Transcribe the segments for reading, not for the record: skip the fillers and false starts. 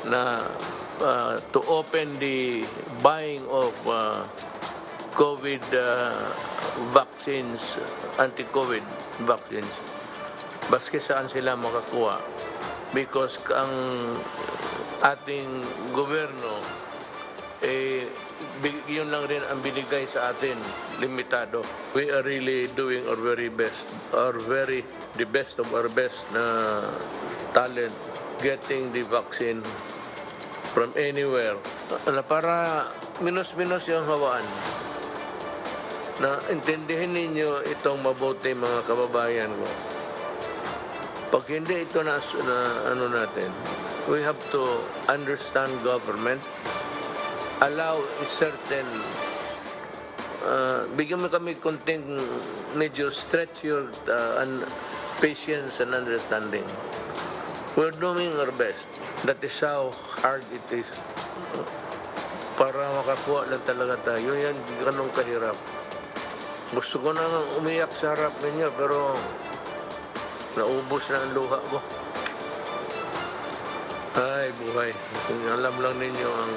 na to open the buying of COVID vaccines, anti-COVID vaccines, baski saan sila makakuha. Because ang ating gobyerno, yun lang rin ang binigay sa atin, limitado. We are really doing our very best, the best of our best na talent, getting the vaccine from anywhere. Para minus-minus yung hawaan. Na intindihin ninyo itong mabuti mga kababayan ko. Pag hindi ito na ano natin, we have to understand government, allow a certain, bigyan mo kami konting medyo stretch your patience and understanding. We're doing our best. That is how hard it is. Para makakuha lang talaga tayo. Yan, ganun kahirap. Gusto ko nang umiyak sa harap ninyo, pero naubos na ang luha ko. Ay, buhay. Alam lang ninyo ang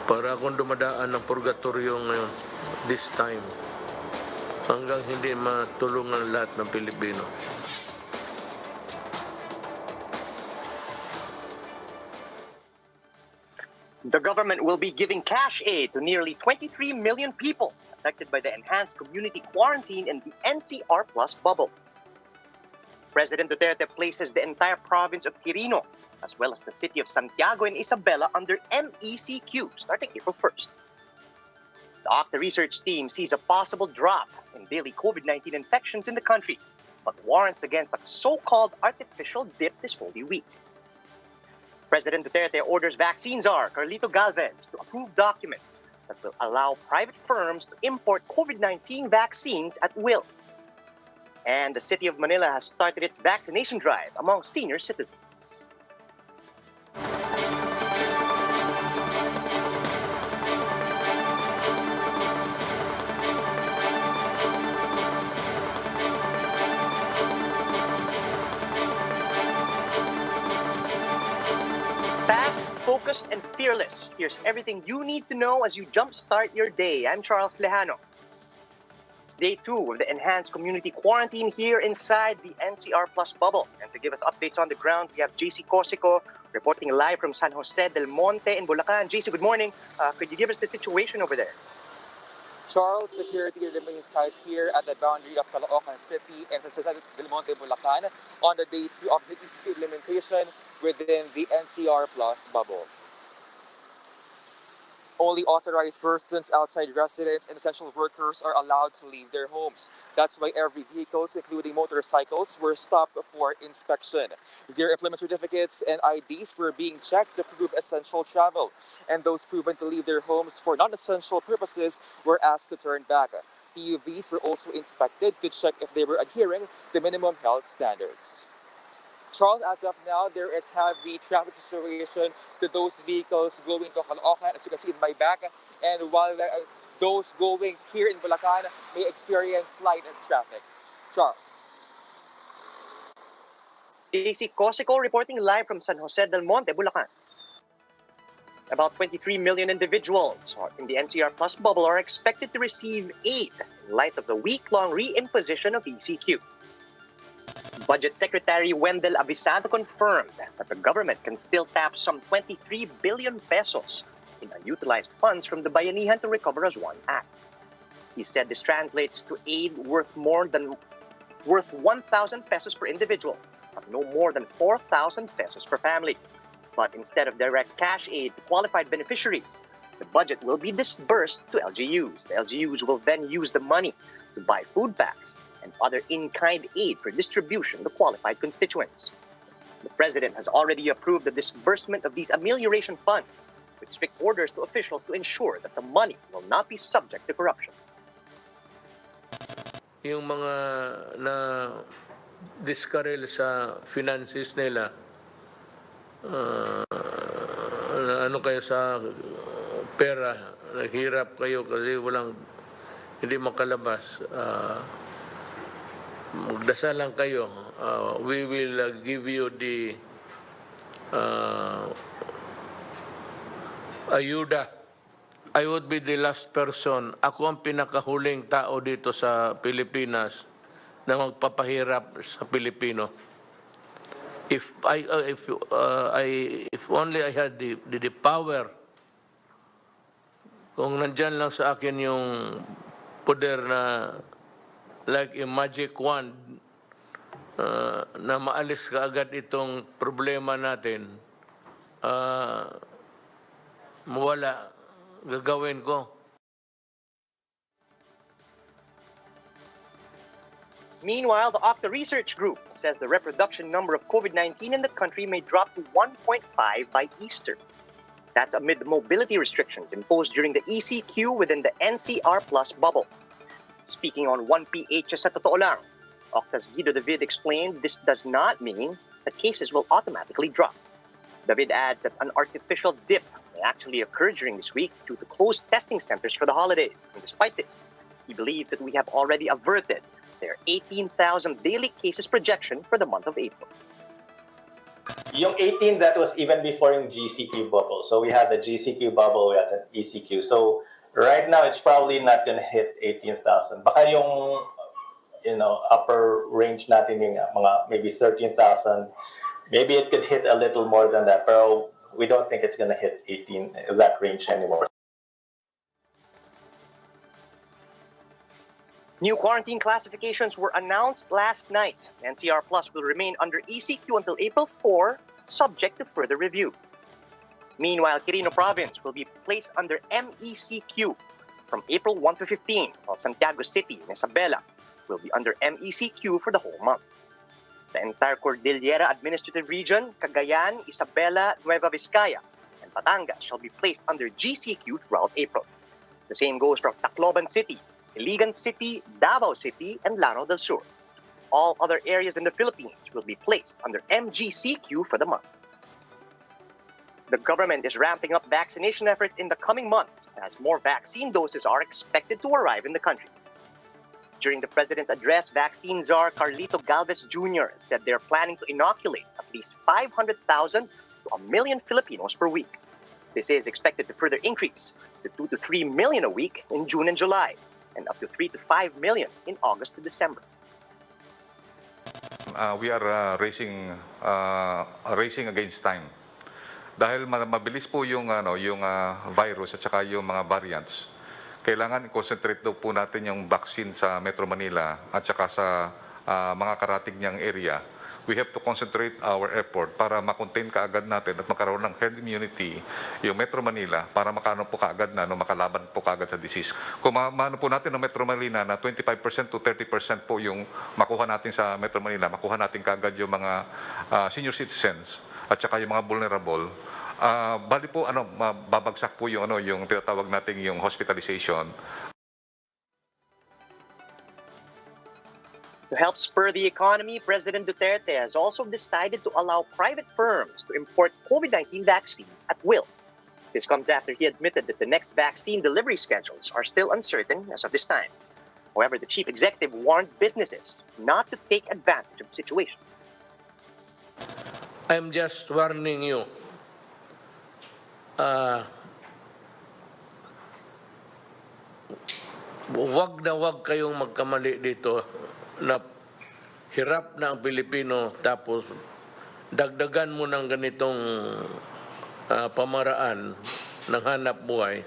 para akong dumadaan ng purgatorio ngayon, this time. Hanggang hindi matulungan lahat ng Pilipino. The government will be giving cash aid to nearly 23 million people affected by the enhanced community quarantine in the NCR Plus bubble. President Duterte places the entire province of Quirino, as well as the city of Santiago and Isabela, under MECQ starting April 1st. The Octa research team sees a possible drop in daily COVID-19 infections in the country, but warns against a so-called artificial dip this Holy Week. President Duterte orders vaccine czar Carlito Galvez to approve documents that will allow private firms to import COVID-19 vaccines at will. And the city of Manila has started its vaccination drive among senior citizens. Focused and fearless. Here's everything you need to know as you jumpstart your day. I'm Charles Lejano. It's day 2 of the enhanced community quarantine here inside the NCR Plus bubble. And to give us updates on the ground, we have JC Cosico reporting live from San Jose del Monte in Bulacan. JC, good morning. Could you give us the situation over there? Charles, security remains tight here at the boundary of Caloocan City and San Jose del Monte, Bulacan on the day 2 of the ECQ implementation within the NCR Plus bubble. Only authorized persons, outside residents, and essential workers are allowed to leave their homes. That's why every vehicles, including motorcycles, were stopped for inspection. Their employment certificates and IDs were being checked to prove essential travel. And those proven to leave their homes for non-essential purposes were asked to turn back. PUVs were also inspected to check if they were adhering to minimum health standards. Charles, as of now, there is heavy traffic situation to those vehicles going to Caloocan, as you can see in my back. And while those going here in Bulacan may experience light traffic. Charles. JC Cosico reporting live from San Jose del Monte, Bulacan. About 23 million individuals in the NCR Plus bubble are expected to receive aid in light of the week-long reimposition of ECQ. Budget Secretary Wendell Avisado confirmed that the government can still tap some 23 billion pesos in unutilized funds from the Bayanihan to Recover as One Act. He said this translates to aid worth 1,000 pesos per individual, but no more than 4,000 pesos per family. But instead of direct cash aid to qualified beneficiaries, the budget will be disbursed to LGUs. The LGUs will then use the money to buy food packs and other in-kind aid for distribution to qualified constituents. The President has already approved the disbursement of these amelioration funds with strict orders to officials to ensure that the money will not be subject to corruption. Yung mga na diskarel sa finances nila, ano kayo sa pera, naghirap kayo kasi hindi makalabas. magdasal lang kayo. We will give you the ayuda. I would be the last person. Ako ang pinakahuling tao dito sa Pilipinas na magpapahirap sa Pilipino. If only I had the power, kung nandyan lang sa akin yung poder na like a magic wand na maalis ka agad itong problema natin, mawala, gagawin ko. Meanwhile, the Okta Research Group says the reproduction number of COVID-19 in the country may drop to 1.5 by Easter. That's amid the mobility restrictions imposed during the ECQ within the NCR Plus bubble. Speaking on 1PH sa Totoo Lang, Okta's Guido David explained this does not mean that cases will automatically drop. David adds that an artificial dip may actually occur during this week due to closed testing centers for the holidays. And despite this, he believes that we have already averted their 18,000 daily cases projection for the month of April. Yung 18, that was even before yung GCQ bubble. So we had the GCQ bubble, we had the ECQ. So right now, it's probably not going to hit 18,000. Baka yung, upper range natin yung mga maybe 13,000. Maybe it could hit a little more than that, but we don't think it's going to hit 18, that range anymore. New quarantine classifications were announced last night. NCR Plus will remain under ECQ until April 4, subject to further review. Meanwhile, Quirino Province will be placed under MECQ from April 1 to 15, while Santiago City and Isabela will be under MECQ for the whole month. The entire Cordillera Administrative Region, Cagayan, Isabela, Nueva Vizcaya, and Batangas shall be placed under GCQ throughout April. The same goes for Tacloban City, Iligan City, Davao City, and Lanao del Sur. All other areas in the Philippines will be placed under MGCQ for the month. The government is ramping up vaccination efforts in the coming months as more vaccine doses are expected to arrive in the country. During the president's address, vaccine czar Carlito Galvez Jr. said they're planning to inoculate at least 500,000 to 1 million Filipinos per week. This is expected to further increase to 2 to 3 million a week in June and July, and up to 3 to 5 million in August to December. We are racing against time. Dahil mabilis po yung virus at saka yung mga variants. Kailangan i-concentrate daw po natin yung vaccine sa Metro Manila at saka sa mga karatig niyang area. We have to concentrate our effort para makontain kaagad natin at magkaroon ng herd immunity yung Metro Manila para makano po kaagad na makalaban po kaagad sa disease. Kung maano po natin ng Metro Manila na 25% to 30% po yung makuha natin sa Metro Manila, makuha natin kaagad yung mga senior citizens at saka yung mga vulnerable. Bali po babagsak po yung yung tinatawag nating yung hospitalization. To help spur the economy, President Duterte has also decided to allow private firms to import COVID-19 vaccines at will. This comes after he admitted that the next vaccine delivery schedules are still uncertain as of this time. However, the chief executive warned businesses not to take advantage of the situation. I'm just warning you. Wag kayong magkamali dito na hirap na ang Pilipino tapos dagdagan mo ng ganitong pamaraan ng hanap buhay,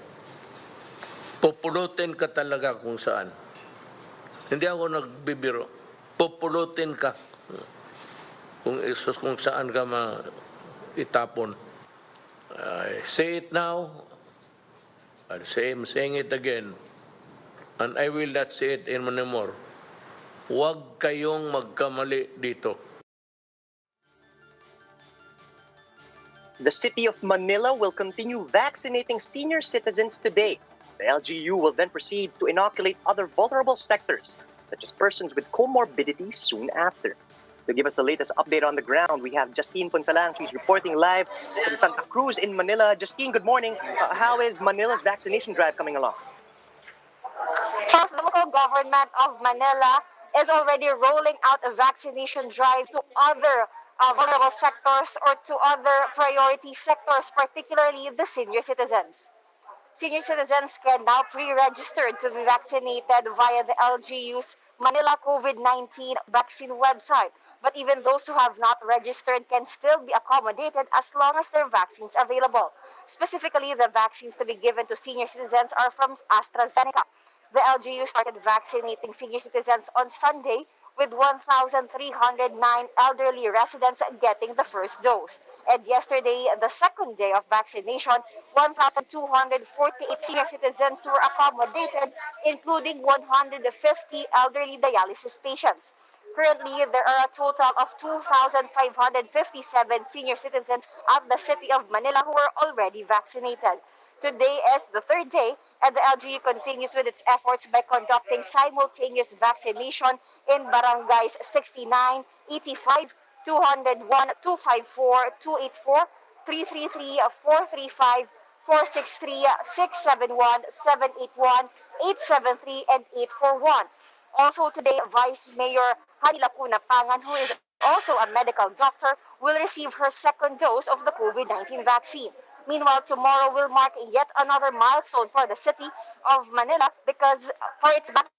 pupulutin ka talaga kung saan. Hindi ako nagbibiro. Pupulutin ka kung saan ka itapon. I say it now, I'm saying it again, and I will not say it anymore. Huwag kayong magkamali dito. The city of Manila will continue vaccinating senior citizens today. The LGU will then proceed to inoculate other vulnerable sectors, such as persons with comorbidities soon after. To give us the latest update on the ground, we have Justine Punsalang. She's reporting live from Santa Cruz in Manila. Justine, good morning. How is Manila's vaccination drive coming along? Health Local Government of Manila is already rolling out a vaccination drive to other vulnerable sectors or to other priority sectors, particularly the senior citizens. Senior citizens can now pre-register to be vaccinated via the LGU's Manila COVID-19 vaccine website. But even those who have not registered can still be accommodated as long as there are vaccines available. Specifically, the vaccines to be given to senior citizens are from AstraZeneca. The LGU started vaccinating senior citizens on Sunday, with 1,309 elderly residents getting the first dose. And yesterday, the second day of vaccination, 1,248 senior citizens were accommodated, including 150 elderly dialysis patients. Currently, there are a total of 2,557 senior citizens at the city of Manila who are already vaccinated. Today is the third day, and the LGU continues with its efforts by conducting simultaneous vaccination in barangays 69, 85, 201, 254, 284, 333, 435, 463, 671, 781, 873, and 841. Also today, Vice Mayor Hani Lacuna Pangan, who is also a medical doctor, will receive her second dose of the COVID-19 vaccine. Meanwhile, tomorrow will mark yet another milestone for the city of Manila because for its battle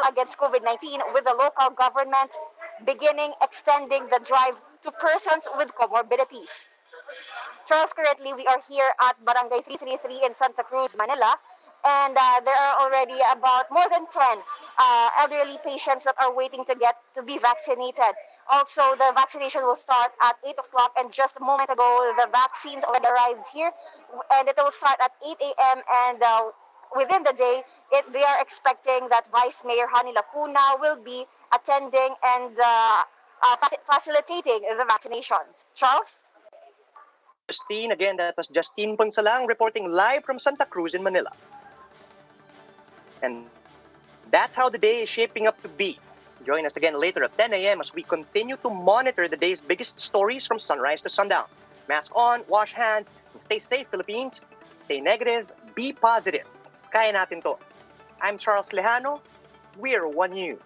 against COVID-19, with the local government beginning extending the drive to persons with comorbidities. Charles, currently we are here at Barangay 333 in Santa Cruz, Manila, and there are already about more than 10 elderly patients that are waiting to be vaccinated. Also, the vaccination will start at 8 o'clock, and just a moment ago, the vaccines already arrived here, and it will start at 8 a.m. and within the day, they are expecting that Vice Mayor Hani Lacuna will be attending and facilitating the vaccinations. Charles? Justine, again, that was Justine Ponsalang reporting live from Santa Cruz in Manila. And that's how the day is shaping up to be. Join us again later at 10 a.m. as we continue to monitor the day's biggest stories from sunrise to sundown. Mask on, wash hands, and stay safe, Philippines. Stay negative, be positive. Kaya natin to. I'm Charles Lejano. We're One News.